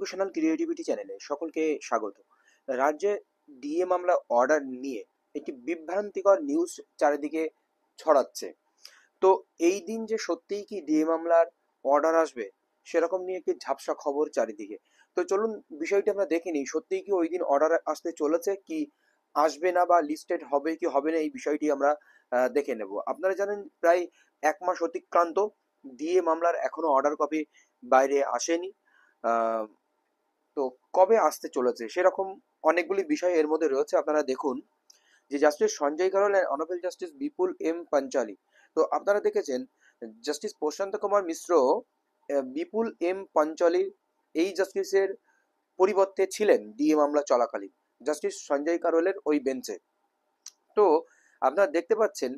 Educational creativity চ্যানেলে সকলকে স্বাগত। রাজ্যে ডিএ মামলা অর্ডার নিয়ে একটি বিভ্রান্তিকর নিউজ চারিদিকে ছড়াচ্ছে। তো এই দিন যে সত্যিই কি ডিএ মামলার অর্ডার আসবে সেরকম নিয়ে একটি ঝাপসা খবর চারিদিকে। তো চলুন বিষয়টি আমরা দেখে নিই, সত্যিই কি ওই দিন অর্ডার আসতে চলেছে, কি আসবে না, বা লিস্টেড হবে কি হবে না, এই বিষয়টি আমরা দেখে নেব। আপনারা জানেন প্রায় 1 মাস অতিক্রান্ত, ডিএ মামলার এখনো অর্ডার কপি বাইরে আসেনি। আহ, তো কবে আসতে চলেছে সেরকম অনেকগুলি বিষয় এর মধ্যে রয়েছে। আপনারা দেখুন যে justice Sanjay Karol and honourable justice Vipul M Pancholi, তো আপনারা দেখেছেন জাস্টিস প্রশান্ত কুমার মিশ্র বিপুল এম পাঞ্চালির এই জাস্টিসের পরিবর্তে ছিলেন ডিএ মামলা চলাকালীন জাস্টিস সঞ্জয় কারোলের ওই বেঞ্চে। তো আপনারা দেখতে পাচ্ছেন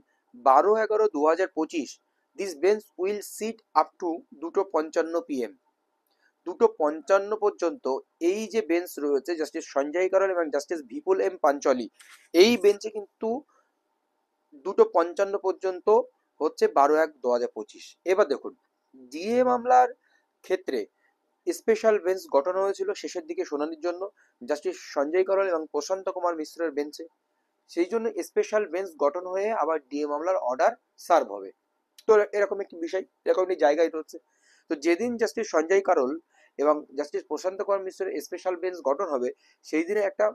12/11/2025 this bench will sit up to 2:55 PM। 2:55 পর্যন্ত এই যে বেঞ্চ রয়েছে জাস্টিস সঞ্জয় কারোল এবং জাস্টিস বিপুল এম পাঞ্চলি, এই বেঞ্চে কিন্তু 2:55 পর্যন্ত হচ্ছে 12/1/2025। এবার দেখুন ডিএ মামলার ক্ষেত্রে স্পেশাল বেঞ্চ গঠন হয়েছিল শেষের দিকে শুনানির জন্য জাস্টিস সঞ্জয় কারোল এবং প্রশান্ত কুমার মিশ্রের বেঞ্চে। সেই জন্য স্পেশাল বেঞ্চ গঠন হয়ে আবার ডিএ মামলার অর্ডার সার্ভ হবে। তো এরকম একটি বিষয়, এরকম একটি জায়গায় রয়েছে। তো যেদিন জাস্টিস সঞ্জয় কারোল এবং জাস্টিস প্রশান্ত কুমার মিশ্রের স্পেশাল বেঞ্চ গঠন হবে সেই দিনে একটা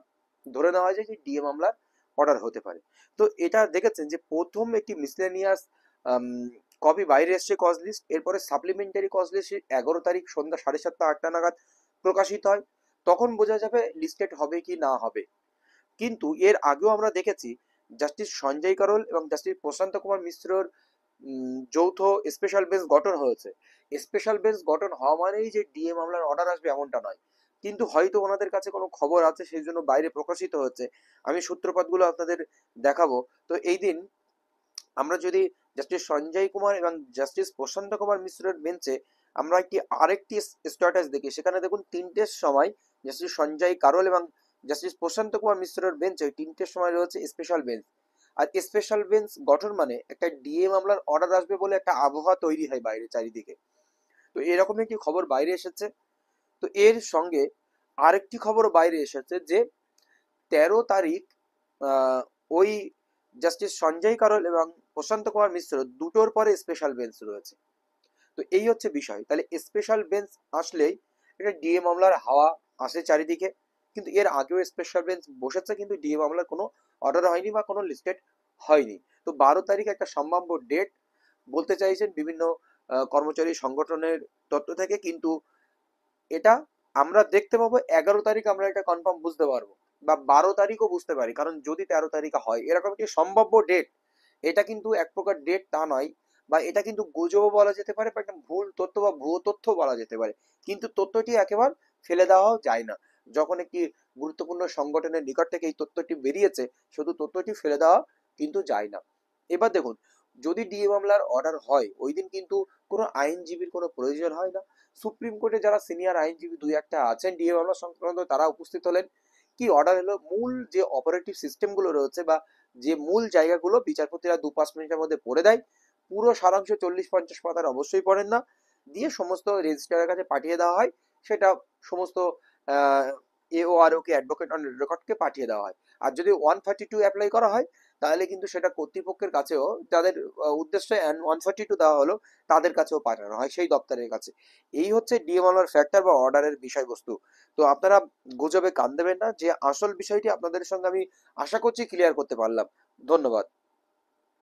ধরে নেওয়া যায় যে ডিএ মামলার অর্ডার হতে পারে। তো এটা দেখেছেন যে প্রথম একটি মিসলেনিয়াস কপি বাইরে এসছে কজ লিস্ট, এরপরে সাপ্লিমেন্টারি কজ লিস্ট 11 তারিখ সন্ধ্যা 7:30-8টা নাগাদ প্রকাশিত হয়। তখন বোঝা যাবে লিস্টেড হবে কি না হবে। কিন্তু এর আগেও আমরা দেখেছি জাস্টিস সঞ্জয় কারোল এবং জাস্টিস প্রশান্ত কুমার মিশ্রর যৌথ স্পেশাল বেঞ্চ গঠন হয়েছে। স্পেশাল বেঞ্চ গঠন হওয়া মানেই যে ডিএ মামলার অর্ডার আসবে এমনটা নয়, কিন্তু হয়তো ওনাদের কাছে কোনো খবর আছে সেই জন্য বাইরে প্রকাশিত হচ্ছে। আমি সূত্রপাতগুলো আপনাদের দেখাবো। তো এই দিন আমরা যদি জাস্টিস সঞ্জয় কুমার এবং জাস্টিস প্রশান্ত কুমার মিশ্রের বেঞ্চে আমরা আরেকটি স্ট্যাটাস দেখি, সেখানে দেখুন 3টের সময় জাস্টিস সঞ্জয় কারোল এবং জাস্টিস প্রশান্ত কুমার মিশ্রের বেঞ্চে 3টের সময় রয়েছে স্পেশাল বেঞ্চ। আর স্পেশাল বেঞ্চ গঠন মানে একটা ডিএ মামলার অর্ডার আসবে বলে একটা আবহাওয়া তৈরি হয় বাইরে চারিদিকে। তো এরকম একটি খবর বাইরে এসেছে। তো এর সঙ্গে আরেকটি খবর বাইরে এসেছে যে 13 তারিখ ওই জাস্টিস সঞ্জয় কারোল এবং প্রশান্ত কুমার মিশ্র দুটোর পরে স্পেশাল বেঞ্চ রয়েছে। তো এই হচ্ছে বিষয়। তাহলে স্পেশাল বেঞ্চ আসলেই এটা ডিএ মামলার হাওয়া আসে চারিদিকে। কিন্তু এর আগেও স্পেশাল বেঞ্চ বসেছে, কিন্তু ডিএ মামলার কোনো অর্ডার হয়নি বা কোনো লিস্টেড হয়নি। তো 12 তারিখ একটা সম্ভাব্য ডেট বলতে চাইছেন বিভিন্ন কর্মচারী সংগঠনের তত্ত্ব থেকে, কিন্তু এটা আমরা দেখতে পাবো 11 তারিখ, আমরা এটা কনফার্ম বুঝতে পারবো, বা 12 তারিখও বুঝতে পারি, কারণ যদি 13 তারিখে হয় এরকম একটি সম্ভাব্য ডেট, এটা কিন্তু এক প্রকার ডেট তা নয়, বা এটা কিন্তু গুজবও বলা যেতে পারে, বা একটা ভুল তথ্য বা ভুয়ো তথ্য বলা যেতে পারে। কিন্তু তথ্যটি একেবারে ফেলে দেওয়াও যায় না। যখন একটি গুরুত্বপূর্ণ সংগঠনের নিকট থেকে এই তথ্যটি বেরিয়েছে, শুধু তথ্যটি ফেলে দেওয়া কিন্তু যায় না। এবার দেখুন, যদি ডিএ মামলার অর্ডার হয় ওই দিন কিন্তু কোনো আইনজীবীর কোনো প্রয়োজন হয় না। সুপ্রিম কোর্টে যারা সিনিয়র আইনজীবী দুই একটা আছেন ডিএ মামলা সংক্রান্ত, তারা উপস্থিত হলেন। কি অর্ডার হলো, মূল যে অপারেটিভ সিস্টেমগুলো রয়েছে বা যে মূল জায়গাগুলো বিচারপতিরা 2-5 মিনিটের মধ্যে পড়ে দেয়। পুরো সারাংশ 40-50 পাতার অবশ্যই পড়েন না, দিয়ে সমস্ত রেজিস্ট্রারের কাছে পাঠিয়ে দেওয়া হয়। সেটা সমস্ত এওআরও কে, অ্যাডভোকেট অন রেকর্ডকে পাঠিয়ে দেওয়া হয়। আর যদি 132 অ্যাপ্লাই করা হয় তাহলে কিন্তু সেটা কর্তৃপক্ষের কাছেও, যাদের উদ্দেশ্যে 142 দেওয়া হলো, তাদের কাছেও পাঠানো হয় সেই দপ্তরের কাছে। এই হচ্ছে ডিএ মামলার ফ্যাক্টর বা অর্ডারের বিষয়বস্তু। তো আপনারা গুজবে কান দেবেন না, যে আসল বিষয়টি আপনাদের সঙ্গে আমি আশা করছি ক্লিয়ার করতে পারলাম। ধন্যবাদ।